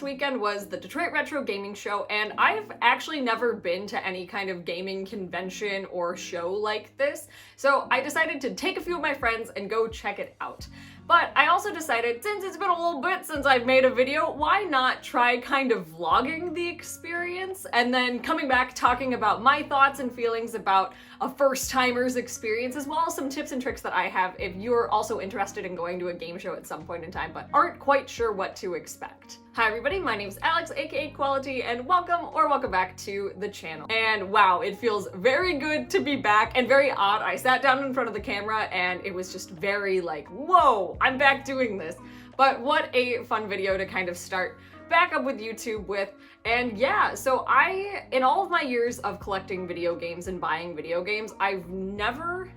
past weekend was the Detroit Retro Gaming Show, and I've actually never been to any kind of gaming convention or show like this, so I decided to take a few of my friends and go check it out. But I also decided, since it's been a little bit since I've made a video, why not try kind of vlogging the experience and then coming back talking about my thoughts and feelings about a first-timer's experience, as well as some tips and tricks that I have if you're also interested in going to a game show at some point in time but aren't quite sure what to expect. Hi everybody, my name's Alex, aka Qualitea, and welcome back to the channel. And wow, it feels very good to be back and very odd. I sat down in front of the camera and it was just very like, whoa, I'm back doing this. But what a fun video to kind of start back up with YouTube with. And yeah, so in all of my years of collecting video games and buying video games, I've never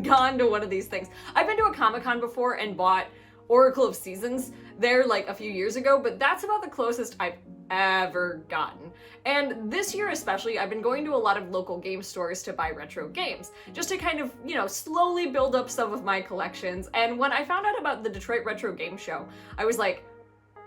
gone to one of these things. I've been to a Comic-Con before and bought Oracle of Seasons there like a few years ago, but that's about the closest I've ever gotten. And this year especially, I've been going to a lot of local game stores to buy retro games, just to kind of, slowly build up some of my collections. And when I found out about the Detroit Retro Game Show, I was like,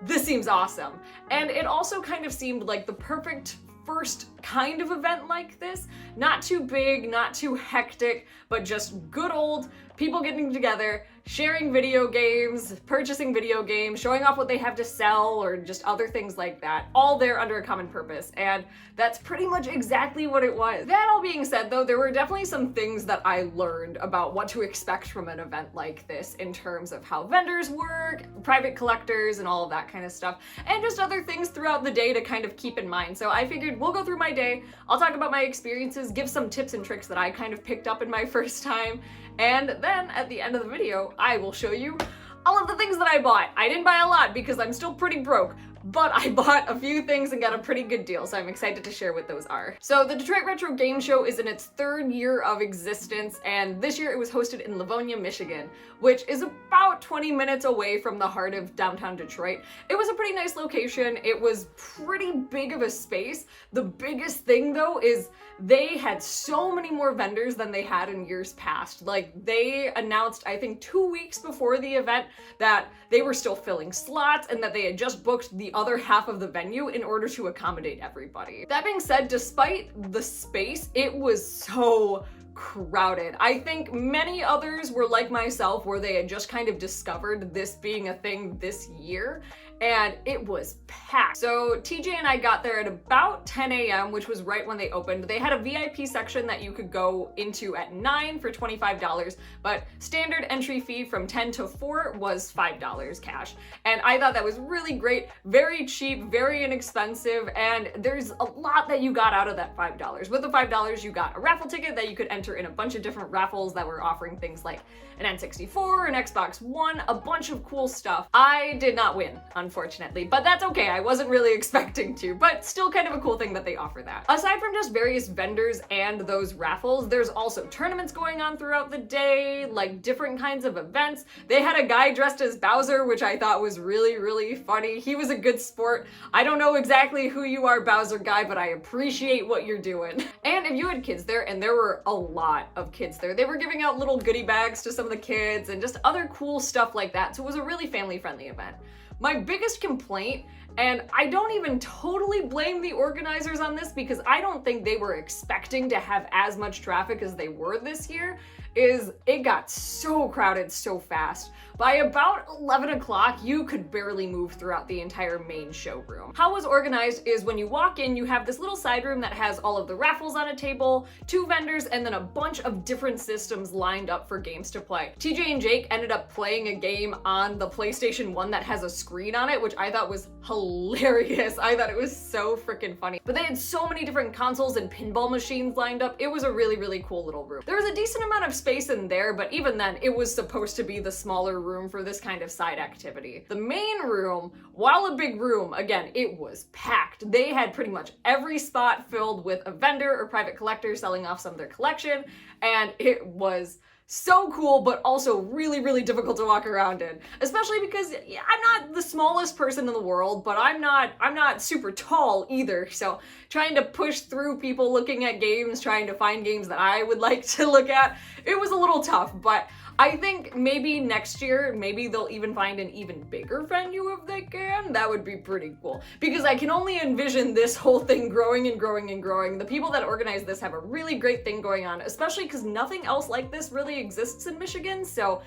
this seems awesome. And it also kind of seemed like the perfect first kind of event like this. Not too big, not too hectic, but just good old people getting together, sharing video games, purchasing video games, showing off what they have to sell, or just other things like that, all there under a common purpose. And that's pretty much exactly what it was. That all being said though, there were definitely some things that I learned about what to expect from an event like this in terms of how vendors work, private collectors, and all of that kind of stuff, and just other things throughout the day to kind of keep in mind. So I figured we'll go through my day, I'll talk about my experiences, give some tips and tricks that I kind of picked up in my first time, and then at the end of the video, I will show you all of the things that I bought. I didn't buy a lot because I'm still pretty broke, but I bought a few things and got a pretty good deal, so I'm excited to share what those are. So the Detroit Retro Game Show is in its third year of existence, and this year it was hosted in Livonia, Michigan, which is about 20 minutes away from the heart of downtown Detroit. It was a pretty nice location. It was pretty big of a space. The biggest thing though is they had so many more vendors than they had in years past. Like, they announced, I think 2 weeks before the event, that they were still filling slots and that they had just booked the other half of the venue in order to accommodate everybody. That being said, despite the space, it was so crowded. I think many others were like myself, where they had just kind of discovered this being a thing this year, and it was packed. So TJ and I got there at about 10 a.m., which was right when they opened. They had a VIP section that you could go into at 9 for $25, but standard entry fee from 10 to 4 was $5 cash. And I thought that was really great, very cheap, very inexpensive, and there's a lot that you got out of that $5. With the $5, you got a raffle ticket that you could enter in a bunch of different raffles that were offering things like an N64, an Xbox One, a bunch of cool stuff. I did not win, unfortunately, but that's okay. I wasn't really expecting to, but still kind of a cool thing that they offer that. Aside from just various vendors and those raffles, there's also tournaments going on throughout the day, like different kinds of events. They had a guy dressed as Bowser, which I thought was really, really funny. He was a good sport. I don't know exactly who you are, Bowser guy, but I appreciate what you're doing. And if you had kids there, and there were a lot of kids there, they were giving out little goodie bags to some of the kids and just other cool stuff like that. So it was a really family-friendly event. My biggest complaint, and I don't even totally blame the organizers on this because I don't think they were expecting to have as much traffic as they were this year, is it got so crowded so fast. By about 11 o'clock, you could barely move throughout the entire main showroom. How it was organized is when you walk in, you have this little side room that has all of the raffles on a table, 2 vendors, and then a bunch of different systems lined up for games to play. TJ and Jake ended up playing a game on the PlayStation 1 that has a screen on it, which I thought was hilarious. I thought it was so freaking funny. But they had so many different consoles and pinball machines lined up. It was a really, really cool little room. There was a decent amount of space in there, but even then, it was supposed to be the smaller room for this kind of side activity. The main room, while a big room, again, it was packed. They had pretty much every spot filled with a vendor or private collector selling off some of their collection, and it was so cool, but also really, really difficult to walk around in. Especially because I'm not the smallest person in the world, but I'm not super tall either. So trying to push through people looking at games, trying to find games that I would like to look at, it was a little tough, but I think maybe next year, maybe they'll even find an even bigger venue if they can. That would be pretty cool. Because I can only envision this whole thing growing and growing and growing. The people that organize this have a really great thing going on, especially because nothing else like this really exists in Michigan. So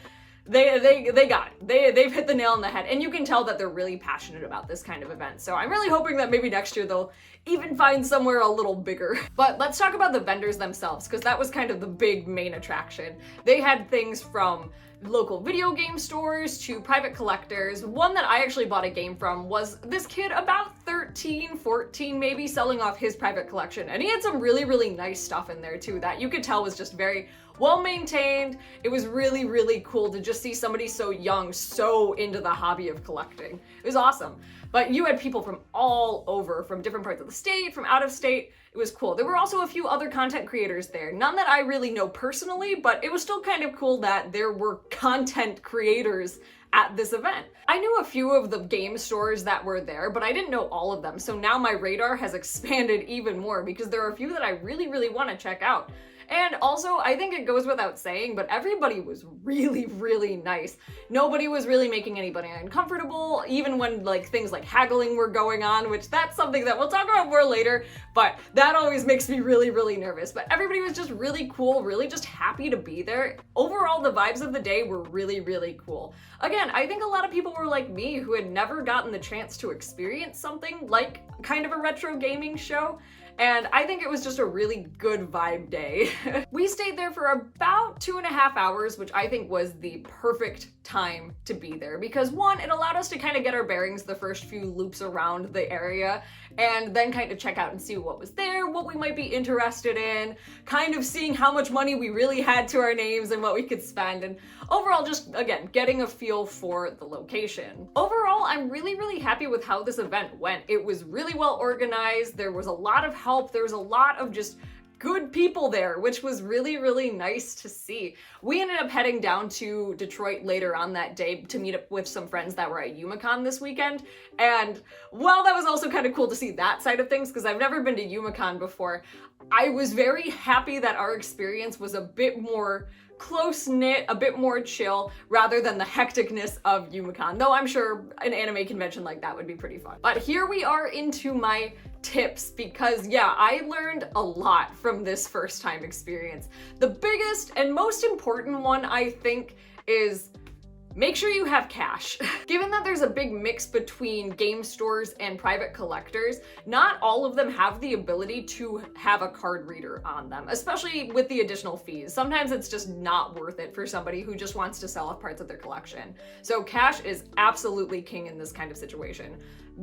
they got it. They've hit the nail on the head, and you can tell that they're really passionate about this kind of event. So I'm really hoping that maybe next year they'll even find somewhere a little bigger. But let's talk about the vendors themselves, because that was kind of the big main attraction. They had things from local video game stores to private collectors. One that I actually bought a game from was this kid about 13, 14 maybe, selling off his private collection. And he had some really, really nice stuff in there too that you could tell was just very well maintained. It was really, really cool to just see somebody so young, so into the hobby of collecting. It was awesome. But you had people from all over, from different parts of the state, from out of state. It was cool. There were also a few other content creators there. None that I really know personally, but it was still kind of cool that there were content creators at this event. I knew a few of the game stores that were there, but I didn't know all of them. So now my radar has expanded even more because there are a few that I really, really want to check out. And also, I think it goes without saying, but everybody was really, really nice. Nobody was really making anybody uncomfortable, even when like things like haggling were going on, which that's something that we'll talk about more later, but that always makes me really, really nervous. But everybody was just really cool, really just happy to be there. Overall, the vibes of the day were really, really cool. Again, I think a lot of people were like me who had never gotten the chance to experience something like kind of a retro gaming show. And I think it was just a really good vibe day. We stayed there for about 2.5 hours, which I think was the perfect time to be there because one, it allowed us to kind of get our bearings the first few loops around the area and then kind of check out and see what was there, what we might be interested in, kind of seeing how much money we really had to our names and what we could spend, and overall just, again, getting a feel for the location. Overall, I'm really, really happy with how this event went. It was really well organized. There was a lot of help. There was a lot of just good people there, which was really, really nice to see. We ended up heading down to Detroit later on that day to meet up with some friends that were at UMaCon this weekend. And while that was also kind of cool to see that side of things, because I've never been to UMaCon before, I was very happy that our experience was a bit more close-knit, a bit more chill, rather than the hecticness of UMaCon, though I'm sure an anime convention like that would be pretty fun. But here we are into my tips, because yeah, I learned a lot from this first time experience. The biggest and most important one, I think, is make sure you have cash. Given that there's a big mix between game stores and private collectors, not all of them have the ability to have a card reader on them, especially with the additional fees. Sometimes it's just not worth it for somebody who just wants to sell off parts of their collection. So cash is absolutely king in this kind of situation.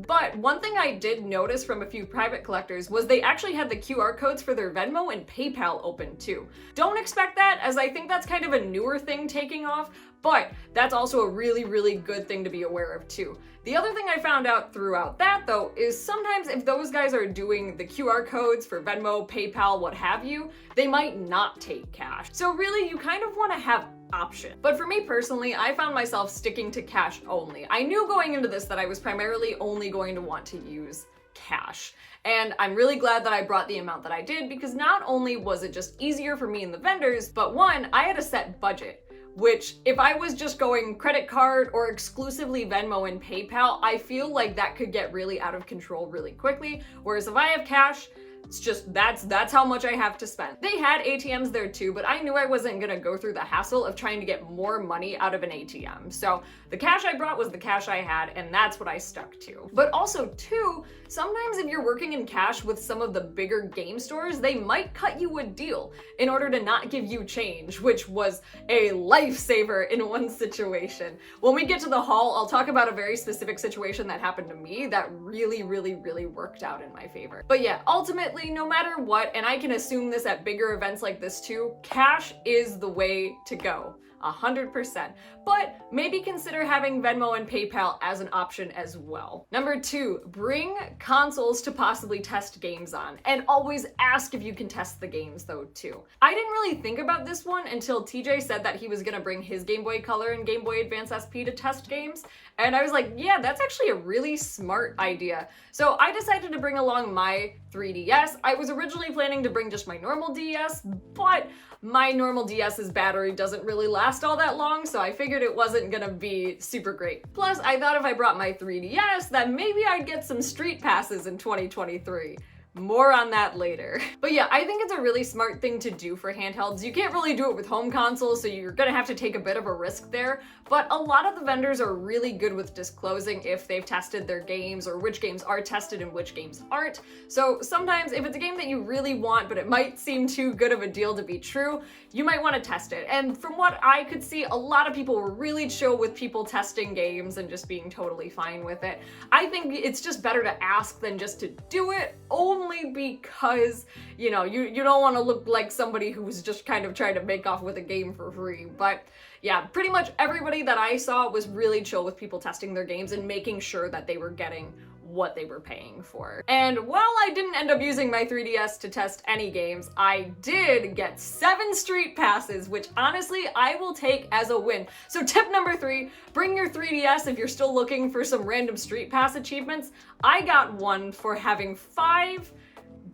But one thing I did notice from a few private collectors was they actually had the QR codes for their Venmo and PayPal open too. Don't expect that, as I think that's kind of a newer thing taking off, but that's also a really, really good thing to be aware of too. The other thing I found out throughout that though is sometimes if those guys are doing the QR codes for Venmo, PayPal, what have you, they might not take cash. So really you kind of want to have option. But for me personally, I found myself sticking to cash only. I knew going into this that I was primarily only going to want to use cash. And I'm really glad that I brought the amount that I did, because not only was it just easier for me and the vendors, but one, I had a set budget, which if I was just going credit card or exclusively Venmo and PayPal, I feel like that could get really out of control really quickly. Whereas if I have cash, it's just, that's how much I have to spend. They had ATMs there too, but I knew I wasn't gonna go through the hassle of trying to get more money out of an ATM. So the cash I brought was the cash I had, and that's what I stuck to. But also too, sometimes if you're working in cash with some of the bigger game stores, they might cut you a deal in order to not give you change, which was a lifesaver in one situation. When we get to the haul, I'll talk about a very specific situation that happened to me that really, really, really worked out in my favor. But yeah, ultimately, no matter what, and I can assume this at bigger events like this too, cash is the way to go. 100%. But maybe consider having Venmo and PayPal as an option as well. Number 2, bring consoles to possibly test games on, and always ask if you can test the games though too. I didn't really think about this one until TJ said that he was gonna bring his Game Boy Color and Game Boy Advance SP to test games, and I was like, yeah, that's actually a really smart idea. So I decided to bring along my 3DS. I was originally planning to bring just my normal DS, but My normal DS's battery doesn't really last all that long, so I figured it wasn't gonna be super great. Plus, I thought if I brought my 3DS, that maybe I'd get some street passes in 2023. More on that later. But yeah, I think it's a really smart thing to do for handhelds. You can't really do it with home consoles, so you're gonna have to take a bit of a risk there, but a lot of the vendors are really good with disclosing if they've tested their games or which games are tested and which games aren't. So sometimes if it's a game that you really want, but it might seem too good of a deal to be true, you might want to test it. And from what I could see, a lot of people were really chill with people testing games and just being totally fine with it. I think it's just better to ask than just to do it, only because, you know, you don't want to look like somebody who's just kind of trying to make off with a game for free. But yeah, pretty much everybody that I saw was really chill with people testing their games and making sure that they were getting what they were paying for. And while I didn't end up using my 3DS to test any games, I did get 7 street passes, which honestly I will take as a win. So tip number 3, bring your 3DS if you're still looking for some random street pass achievements. I got one for having 5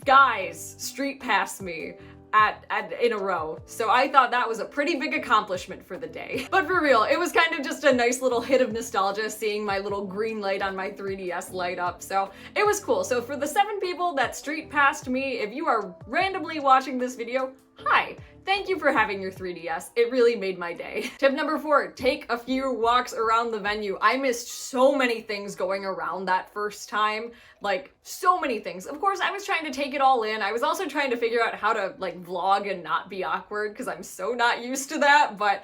guys street pass me in a row. So I thought that was a pretty big accomplishment for the day. But for real, it was kind of just a nice little hit of nostalgia seeing my little green light on my 3DS light up. So it was cool. So for the 7 people that street passed me, if you are randomly watching this video, hi. Thank you for having your 3DS. It really made my day. Tip number 4, take a few walks around the venue. I missed so many things going around that first time. Like, so many things. Of course, I was trying to take it all in. I was also trying to figure out how to, like, vlog and not be awkward because I'm so not used to that, but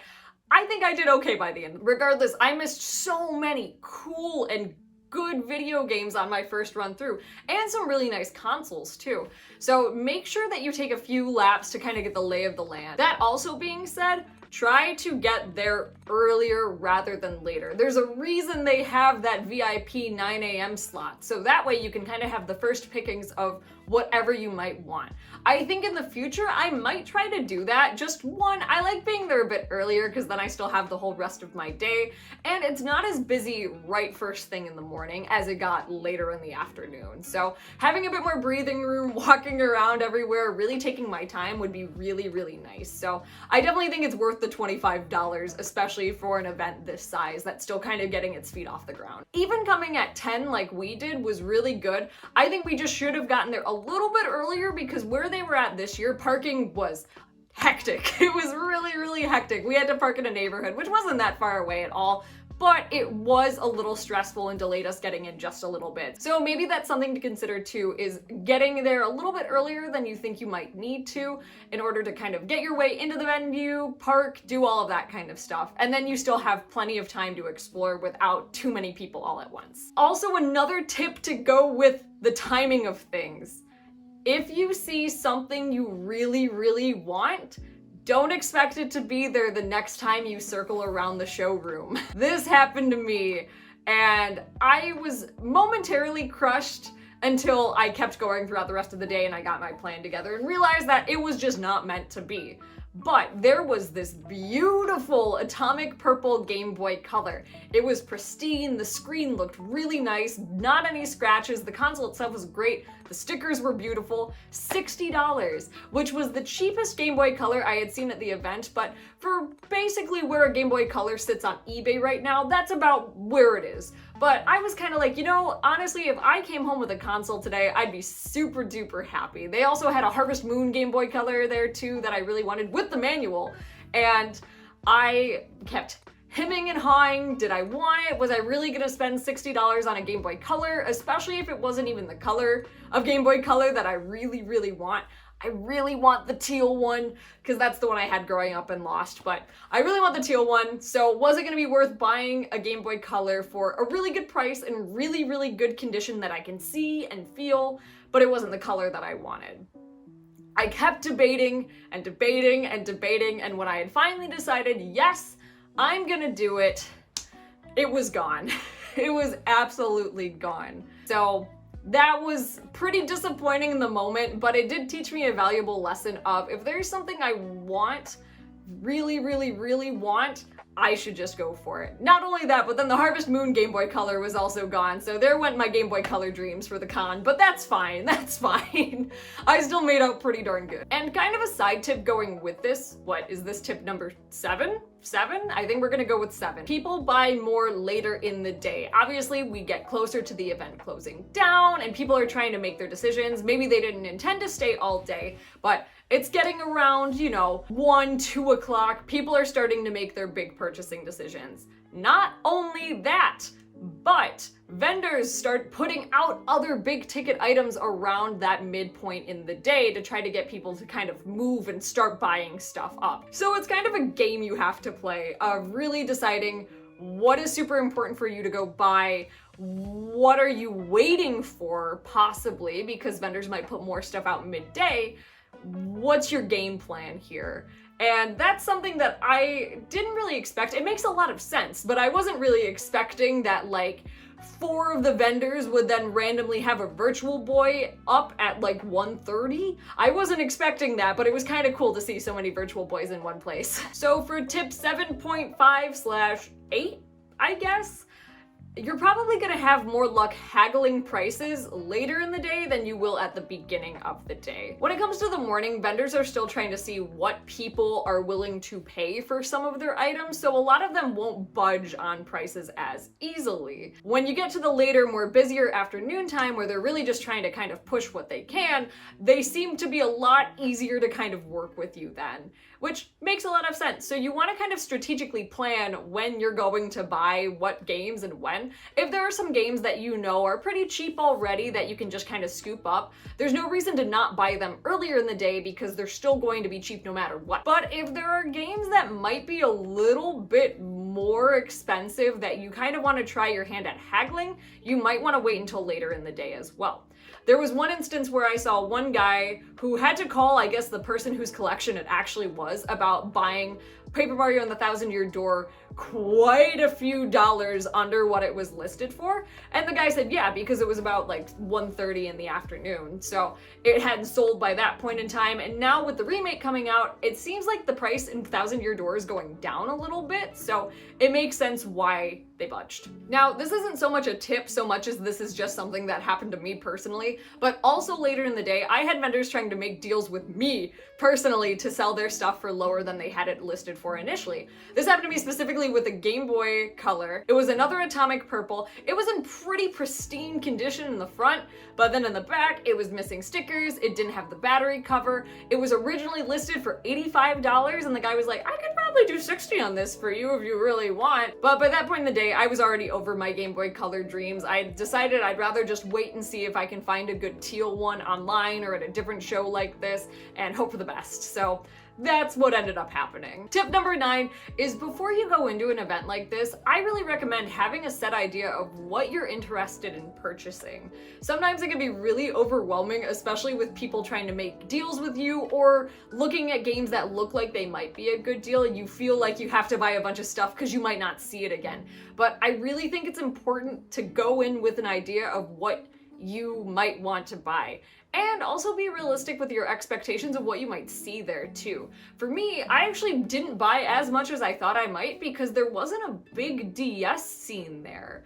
I think I did okay by the end. Regardless, I missed so many cool and good video games on my first run through, and some really nice consoles too. So make sure that you take a few laps to kind of get the lay of the land. That also being said, try to get there earlier rather than later. There's a reason they have that VIP 9 a.m. slot, so that way you can kind of have the first pickings of whatever you might want. I think in the future I might try to do that. Just one, I like being there a bit earlier because then I still have the whole rest of my day, and it's not as busy right first thing in the morning as it got later in the afternoon. So having a bit more breathing room, walking around everywhere, really taking my time would be really, really nice. So I definitely think it's worth the $25, especially for an event this size that's still kind of getting its feet off the ground. Even coming at 10 like we did was really good. I think we just should have gotten there a little bit earlier because where they were at this year, parking was hectic. It was really, really hectic. We had to park in a neighborhood, which wasn't that far away at all, but it was a little stressful and delayed us getting in just a little bit. So maybe that's something to consider too, is getting there a little bit earlier than you think you might need to in order to kind of get your way into the venue, park, do all of that kind of stuff. And then you still have plenty of time to explore without too many people all at once. Also, another tip to go with the timing of things. If you see something you really, really want, don't expect it to be there the next time you circle around the showroom. This happened to me, and I was momentarily crushed until I kept going throughout the rest of the day and I got my plan together and realized that it was just not meant to be. But there was this beautiful atomic purple Game Boy Color. It was pristine, the screen looked really nice, not any scratches, the console itself was great, the stickers were beautiful, $60, which was the cheapest Game Boy Color I had seen at the event, but for basically where a Game Boy Color sits on eBay right now, that's about where it is. But I was kind of like, you know, honestly, if I came home with a console today, I'd be super duper happy. They also had a Harvest Moon Game Boy Color there too that I really wanted with the manual. And I kept hemming and hawing. Did I want it? Was I really gonna spend $60 on a Game Boy Color? Especially if it wasn't even the color of Game Boy Color that I really, really want. I really want the teal one because that's the one I had growing up and lost, but I really want the teal one. So was it going to be worth buying a Game Boy Color for a really good price and really, really good condition that I can see and feel, but it wasn't the color that I wanted. I kept debating and debating and debating, and when I had finally decided, yes, I'm gonna do it, it was gone. It was absolutely gone. So that was pretty disappointing in the moment, but it did teach me a valuable lesson of if there's something I want, really, really, really want, I should just go for it. Not only that, but then the Harvest Moon Game Boy Color was also gone, so there went my Game Boy Color dreams for the con, but that's fine, that's fine. I still made out pretty darn good. And kind of a side tip going with this, what is this tip number 7? 7? I think we're gonna go with 7. People buy more later in the day. Obviously, we get closer to the event closing down and people are trying to make their decisions. Maybe they didn't intend to stay all day, but it's getting around, 1, 2 o'clock. People are starting to make their big purchasing decisions. Not only that, but vendors start putting out other big ticket items around that midpoint in the day to try to get people to kind of move and start buying stuff up. So it's kind of a game you have to play of really deciding what is super important for you to go buy. What are you waiting for, possibly, because vendors might put more stuff out midday. What's your game plan here? And that's something that I didn't really expect. It makes a lot of sense, but I wasn't really expecting that 4 of the vendors would then randomly have a Virtual Boy up at 1:30. I wasn't expecting that, but it was kind of cool to see so many Virtual Boys in one place. So for tip 7.5/8, I guess, you're probably gonna have more luck haggling prices later in the day than you will at the beginning of the day. When it comes to the morning, vendors are still trying to see what people are willing to pay for some of their items, so a lot of them won't budge on prices as easily. When you get to the later, more busier afternoon time where they're really just trying to kind of push what they can, they seem to be a lot easier to kind of work with you then, which makes a lot of sense. So you want to kind of strategically plan when you're going to buy what games and when. If there are some games that are pretty cheap already that you can just kind of scoop up, there's no reason to not buy them earlier in the day because they're still going to be cheap no matter what. But if there are games that might be a little bit more expensive that you kind of want to try your hand at haggling, you might want to wait until later in the day as well. There was one instance where I saw one guy who had to call, I guess, the person whose collection it actually was about buying Paper Mario and the Thousand-Year Door quite a few dollars under what it was listed for. And the guy said, yeah, because it was about 1:30 in the afternoon. So it hadn't sold by that point in time. And now with the remake coming out, it seems like the price in Thousand-Year Door is going down a little bit. So it makes sense why they budged. Now, this isn't so much a tip so much as this is just something that happened to me personally, but also later in the day, I had vendors trying to make deals with me personally to sell their stuff for lower than they had it listed for initially. This happened to me specifically with the Game Boy Color. It was another Atomic Purple. It was in pretty pristine condition in the front, but then in the back, it was missing stickers. It didn't have the battery cover. It was originally listed for $85, and the guy was like, I could probably do $60 on this for you if you really want. But by that point in the day, I was already over my Game Boy Color dreams. I decided I'd rather just wait and see if I can find a good teal one online or at a different show like this and hope for the best. So that's what ended up happening. Tip number 9 is before you go into an event like this, I really recommend having a set idea of what you're interested in purchasing. Sometimes it can be really overwhelming, especially with people trying to make deals with you or looking at games that look like they might be a good deal and you feel like you have to buy a bunch of stuff because you might not see it again. But I really think it's important to go in with an idea of what you might want to buy. And also be realistic with your expectations of what you might see there too. For me, I actually didn't buy as much as I thought I might because there wasn't a big DS scene there.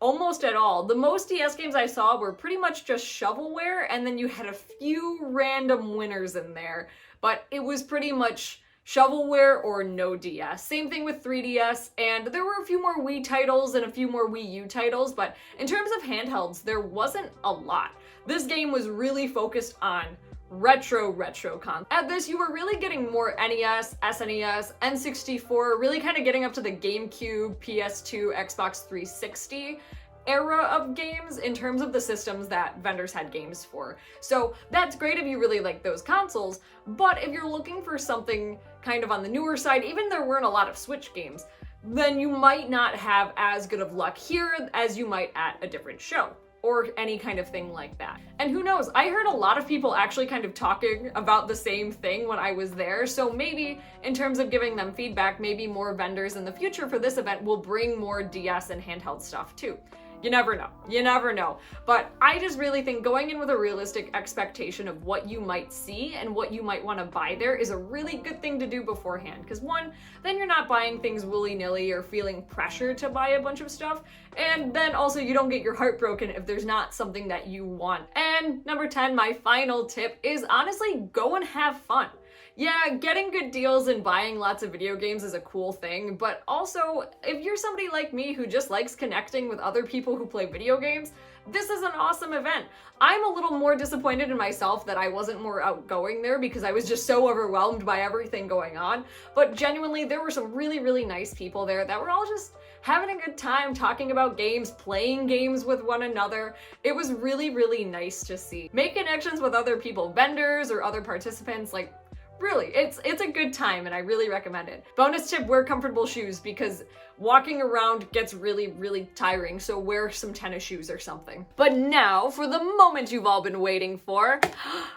Almost at all. The most DS games I saw were pretty much just shovelware, and then you had a few random winners in there. But it was pretty much shovelware or no DS. Same thing with 3DS, and there were a few more Wii titles and a few more Wii U titles, but in terms of handhelds, there wasn't a lot. This game was really focused on retro content. At this, you were really getting more NES, SNES, N64, really kind of getting up to the GameCube, PS2, Xbox 360 era of games in terms of the systems that vendors had games for. So that's great if you really like those consoles, but if you're looking for something kind of on the newer side, even there weren't a lot of Switch games, then you might not have as good of luck here as you might at a different show or any kind of thing like that. And who knows, I heard a lot of people actually kind of talking about the same thing when I was there, so maybe in terms of giving them feedback, maybe more vendors in the future for this event will bring more DS and handheld stuff too. You never know. You never know. But I just really think going in with a realistic expectation of what you might see and what you might want to buy there is a really good thing to do beforehand. Because one, then you're not buying things willy-nilly or feeling pressure to buy a bunch of stuff. And then also you don't get your heart broken if there's not something that you want. And number 10, my final tip is honestly go and have fun. Yeah, getting good deals and buying lots of video games is a cool thing, but also, if you're somebody like me who just likes connecting with other people who play video games, this is an awesome event. I'm a little more disappointed in myself that I wasn't more outgoing there because I was just so overwhelmed by everything going on, but genuinely, there were some really, really nice people there that were all just having a good time talking about games, playing games with one another. It was really, really nice to see. Make connections with other people, vendors or other participants, like, really, it's a good time and I really recommend it. Bonus tip, wear comfortable shoes because walking around gets really, really tiring, so wear some tennis shoes or something. But now for the moment you've all been waiting for,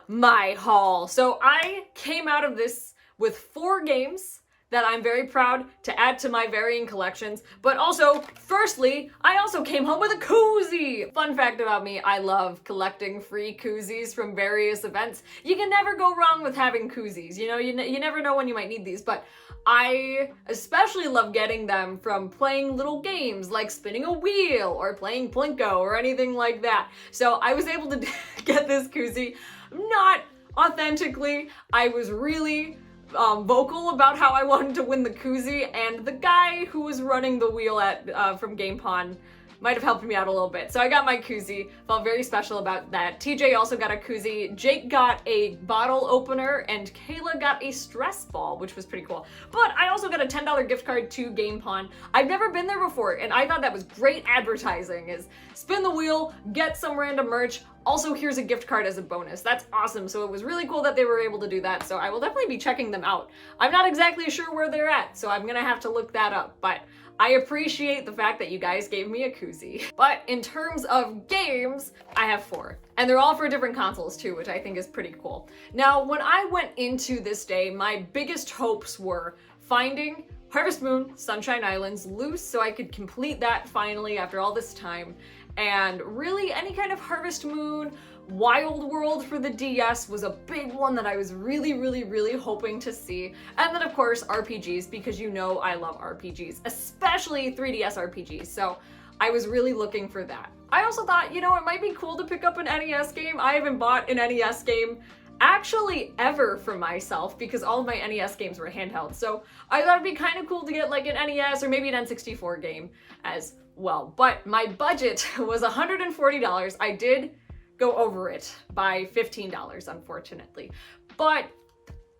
my haul. So I came out of this with 4 games that I'm very proud to add to my varying collections, but also, firstly, I also came home with a koozie! Fun fact about me, I love collecting free koozies from various events. You can never go wrong with having koozies, you know, you never know when you might need these, but I especially love getting them from playing little games like spinning a wheel or playing Plinko or anything like that. So I was able to get this koozie, not authentically, I was really vocal about how I wanted to win the koozie, and the guy who was running the wheel at from Game Pawn might have helped me out a little bit. So I got my koozie, felt very special about that. TJ also got a koozie, Jake got a bottle opener, and Kayla got a stress ball, which was pretty cool. But I also got a $10 gift card to Game Pawn. I've never been there before, and I thought that was great advertising, is spin the wheel, get some random merch, also here's a gift card as a bonus. That's awesome. So it was really cool that they were able to do that. So I will definitely be checking them out. I'm not exactly sure where they're at, so I'm gonna have to look that up, but I appreciate the fact that you guys gave me a koozie. But in terms of games, I have 4. And they're all for different consoles too, which I think is pretty cool. Now, when I went into this day, my biggest hopes were finding Harvest Moon, Sunshine Islands loose so I could complete that finally after all this time. And really any kind of Harvest Moon, Wild World for the DS was a big one that I was really, really, really hoping to see. And then of course RPGs, because you know I love RPGs, especially 3DS RPGs. So I was really looking for that. I also thought, you know, it might be cool to pick up an NES game. I haven't bought an NES game actually ever for myself because all of my NES games were handheld. So I thought it'd be kind of cool to get like an NES or maybe an N64 game as well. But my budget was $140. I did go over it by $15, unfortunately, but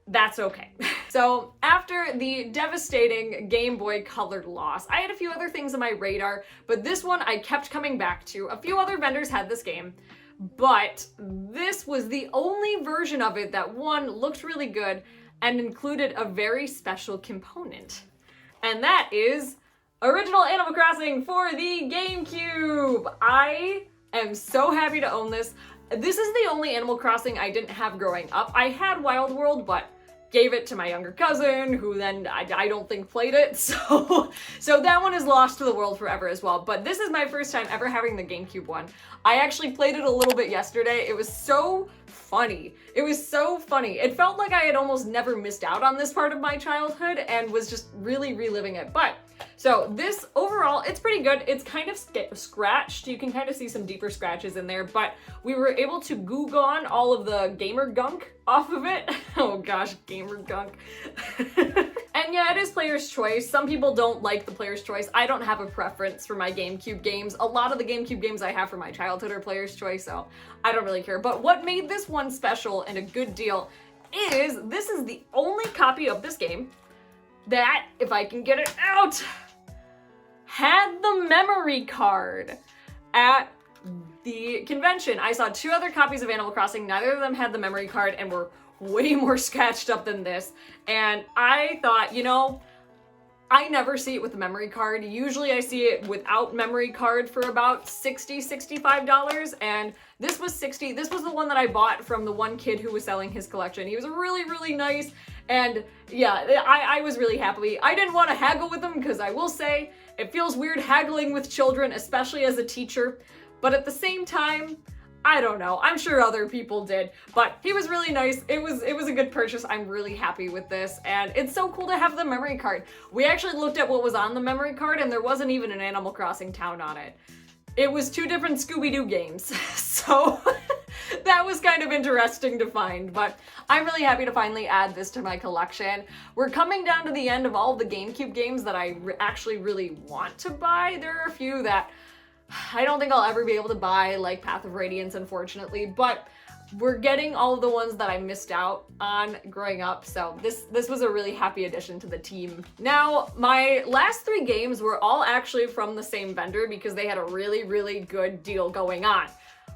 that's okay. So after the devastating Game Boy Color loss, I had a few other things on my radar, but this one I kept coming back to. A few other vendors had this game, but this was the only version of it that, one, looked really good and included a very special component. And that is original Animal Crossing for the GameCube. I am so happy to own this. This is the only Animal Crossing I didn't have growing up. I had Wild World, but gave it to my younger cousin, who then I don't think played it, so that one is lost to the world forever as well. But this is my first time ever having the GameCube one. I actually played it a little bit yesterday. It was so funny. It was so funny. It felt like I had almost never missed out on this part of my childhood and was just really reliving it. But so this overall, it's pretty good. It's kind of scratched. You can kind of see some deeper scratches in there, but we were able to goo gone all of the gamer gunk off of it. Oh gosh, gamer gunk. And yeah, it is player's choice. Some people don't like the player's choice. I don't have a preference for my GameCube games. A lot of the GameCube games I have from my childhood are player's choice, so I don't really care. But what made this one special and a good deal is this is the only copy of this game that, if I can get it out, had the memory card at the convention. I saw 2 other copies of Animal Crossing. Neither of them had the memory card and were way more scratched up than this. And I thought, you know, I never see it with the memory card. Usually I see it without memory card for about $60, $65, and this was $60. This was the one that I bought from the one kid who was selling his collection. He was really, really nice, and yeah, I was really happy. I didn't want to haggle with him because I will say It feels weird haggling with children, especially as a teacher, but at the same time, I don't know. I'm sure other people did, but he was really nice. It was a good purchase. I'm really happy with this, and it's so cool to have the memory card. We actually looked at what was on the memory card, and there wasn't even an Animal Crossing town on it. It was 2 different Scooby-Doo games, so that was kind of interesting to find, but I'm really happy to finally add this to my collection. We're coming down to the end of all the GameCube games that I actually really want to buy. There are a few that I don't think I'll ever be able to buy, like Path of Radiance, unfortunately, but we're getting all of the ones that I missed out on growing up, so this was a really happy addition to the team. Now, my last 3 games were all actually from the same vendor because they had a really, really good deal going on.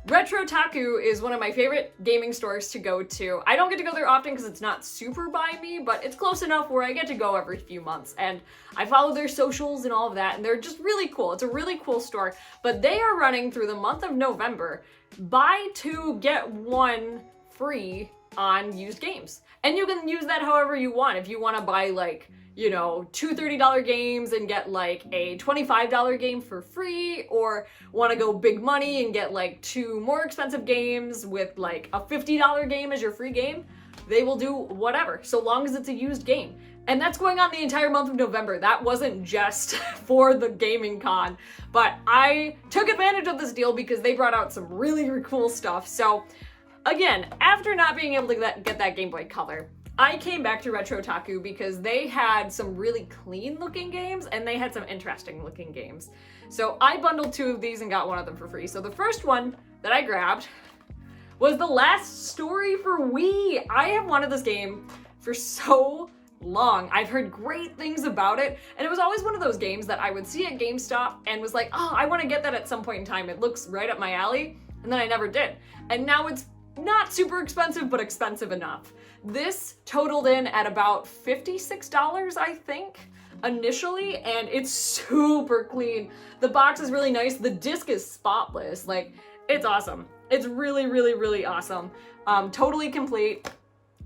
Retro Taku is one of my favorite gaming stores to go to. I don't get to go there often because it's not super by me, but it's close enough where I get to go every few months, and I follow their socials and all of that, and they're just really cool. It's a really cool store, but they are running through the month of November, buy 2, get 1 free on used games. And you can use that however you want. If you want to buy, like, you know, 2 $30 games and get like a $25 game for free, or want to go big money and get like 2 more expensive games with like a $50 game as your free game, they will do whatever, so long as it's a used game. And that's going on the entire month of November. That wasn't just for the gaming con, but I took advantage of this deal because they brought out some really, really cool stuff. So again, after not being able to get that Game Boy Color, I came back to Retro Taku because they had some really clean looking games and they had some interesting looking games. So I bundled 2 of these and got 1 of them for free. So the first one that I grabbed was The Last Story for Wii. I have wanted this game for so long. I've heard great things about it, and it was always one of those games that I would see at GameStop and was like, oh, I want to get that at some point in time. It looks right up my alley, and then I never did. And now it's not super expensive, but expensive enough. This totaled in at about $56, I think, initially, and it's super clean. The box is really nice. The disc is spotless. Like, it's awesome. It's really, really, really awesome. Totally complete.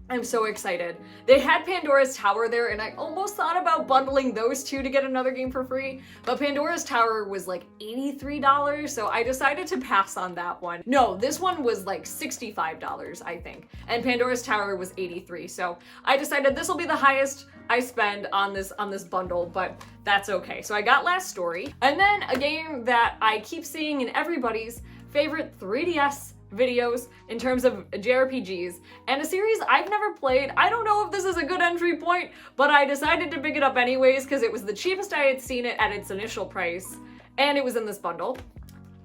I'm so excited. They had Pandora's Tower there, and I almost thought about bundling those 2 to get another game for free, but Pandora's Tower was like $83, so I decided to pass on that one. No, this one was like $65, I think, and Pandora's Tower was $83, so I decided this will be the highest I spend on this bundle, but that's okay. So I got Last Story, and then a game that I keep seeing in everybody's favorite 3DS videos in terms of JRPGs, and a series I've never played. I don't know if this is a good entry point, but I decided to pick it up anyways because it was the cheapest I had seen it at its initial price, and it was in this bundle.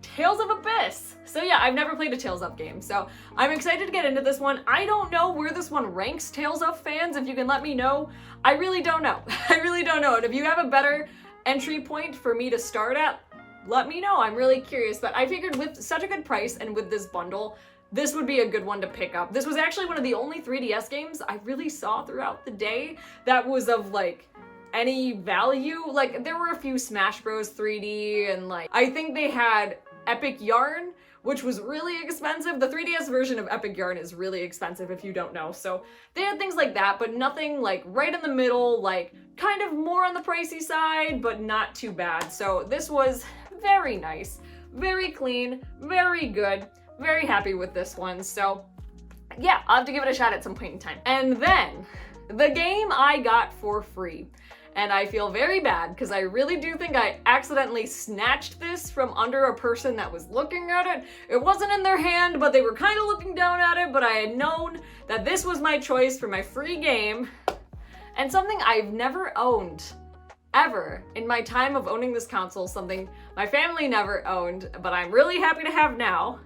Tales of Abyss. So yeah, I've never played a Tales of game, so I'm excited to get into this one. I don't know where this one ranks Tales of fans, if you can let me know. I really don't know. I really don't know, and if you have a better entry point for me to start at, let me know. I'm really curious, but I figured with such a good price and with this bundle, this would be a good one to pick up. This was actually one of the only 3DS games I really saw throughout the day that was of like any value. Like, there were a few Smash Bros 3D, and like I think they had Epic Yarn, which was really expensive. The 3DS version of Epic Yarn is really expensive if you don't know. So they had things like that, but nothing like right in the middle, like kind of more on the pricey side, but not too bad. So this was very nice, very clean, very good, very happy with this one. So yeah, I'll have to give it a shot at some point in time. And then the game I got for free. And I feel very bad because I really do think I accidentally snatched this from under a person that was looking at it. It wasn't in their hand, but they were kind of looking down at it, but I had known that this was my choice for my free game. And something I've never owned ever in my time of owning this console, something my family never owned, but I'm really happy to have now.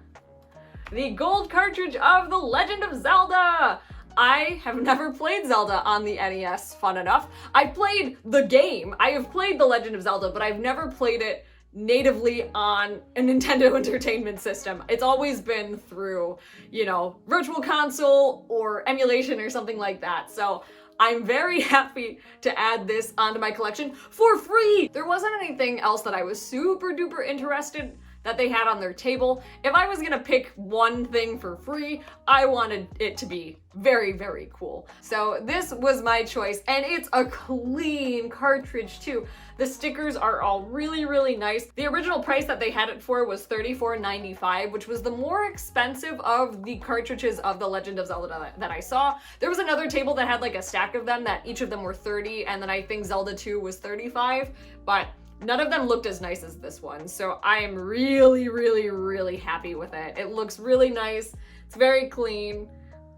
The gold cartridge of The Legend of Zelda! I have never played Zelda on the NES, fun enough. I played the game. I have played The Legend of Zelda, but I've never played it natively on a Nintendo Entertainment System. It's always been through, you know, Virtual Console or emulation or something like that. So I'm very happy to add this onto my collection for free. There wasn't anything else that I was super duper interested that they had on their table. If I was gonna pick one thing for free, I wanted it to be very, very cool. So this was my choice, and it's a clean cartridge too. The stickers are all really, really nice. The original price that they had it for was $34.95, which was the more expensive of the cartridges of The Legend of Zelda that I saw. There was another table that had like a stack of them that each of them were 30, and then I think Zelda 2 was 35, but none of them looked as nice as this one. So I am really, really, really happy with it. It looks really nice. It's very clean.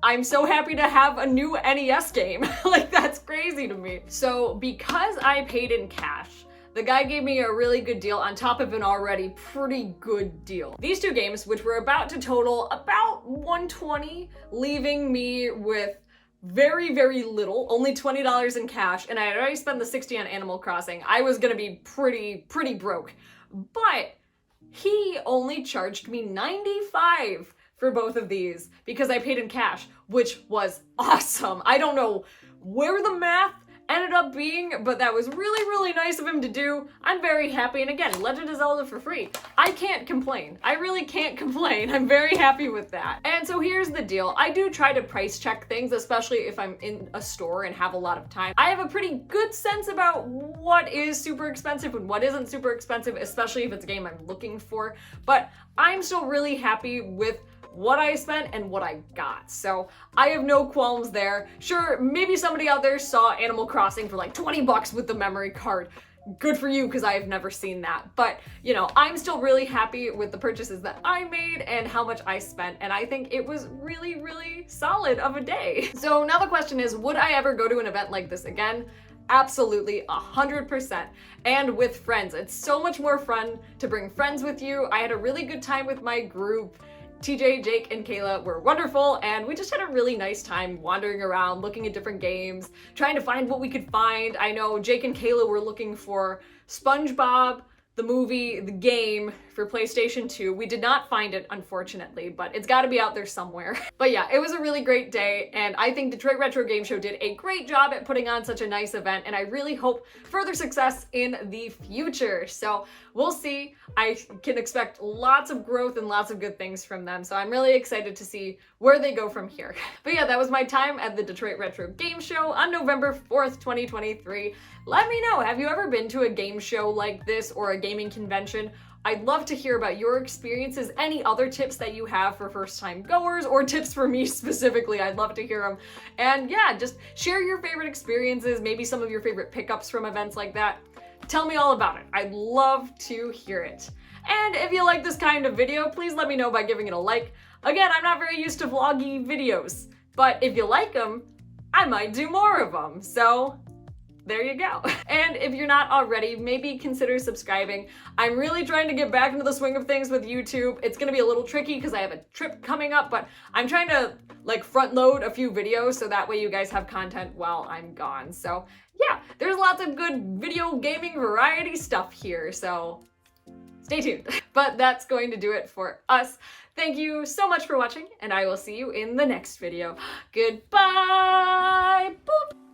I'm so happy to have a new NES game. Like, that's crazy to me. So because I paid in cash, the guy gave me a really good deal on top of an already pretty good deal. These two games, which were about to total about $120, leaving me with very, very little, only $20 in cash, and I had already spent the $60 on Animal Crossing. I was gonna be pretty broke. But he only charged me $95 for both of these because I paid in cash, which was awesome. I don't know where the math ended up being, but that was really, really nice of him to do. I'm very happy, and again, Legend of Zelda for free. I can't complain. I really can't complain. I'm very happy with that. And so here's the deal. I do try to price check things, especially if I'm in a store and have a lot of time. I have a pretty good sense about what is super expensive and what isn't super expensive, especially if it's a game I'm looking for, but I'm still really happy with what I spent and what I got. So I have no qualms there. Sure, maybe somebody out there saw Animal Crossing for like 20 bucks with the memory card. Good for you, because I have never seen that. But, you know, I'm still really happy with the purchases that I made and how much I spent, and I think it was really, really solid of a day. So now the question is, would I ever go to an event like this again? Absolutely, 100%. And with friends. It's so much more fun to bring friends with you. I had a really good time with my group. TJ, Jake, and Kayla were wonderful, and we just had a really nice time wandering around, looking at different games, trying to find what we could find. I know Jake and Kayla were looking for SpongeBob, the movie, the game for PlayStation 2. We did not find it, unfortunately, but it's got to be out there somewhere. But yeah, it was a really great day, and I think Detroit Retro Game Show did a great job at putting on such a nice event, and I really hope further success in the future. So we'll see. I can expect lots of growth and lots of good things from them, so I'm really excited to see where they go from here. But yeah, that was my time at the Detroit Retro Game Show on November 4th, 2023. Let me know, have you ever been to a game show like this or a gaming convention? I'd love to hear about your experiences, any other tips that you have for first-time goers, or tips for me specifically. I'd love to hear them. And yeah, just share your favorite experiences, maybe some of your favorite pickups from events like that. Tell me all about it. I'd love to hear it. And if you like this kind of video, please let me know by giving it a like. Again, I'm not very used to vloggy videos, but if you like them, I might do more of them. So there you go. And if you're not already, maybe consider subscribing. I'm really trying to get back into the swing of things with YouTube. It's gonna be a little tricky because I have a trip coming up, but I'm trying to like front load a few videos so that way you guys have content while I'm gone. So yeah, there's lots of good video gaming variety stuff here, so stay tuned. But that's going to do it for us. Thank you so much for watching, and I will see you in the next video. Goodbye! Boop!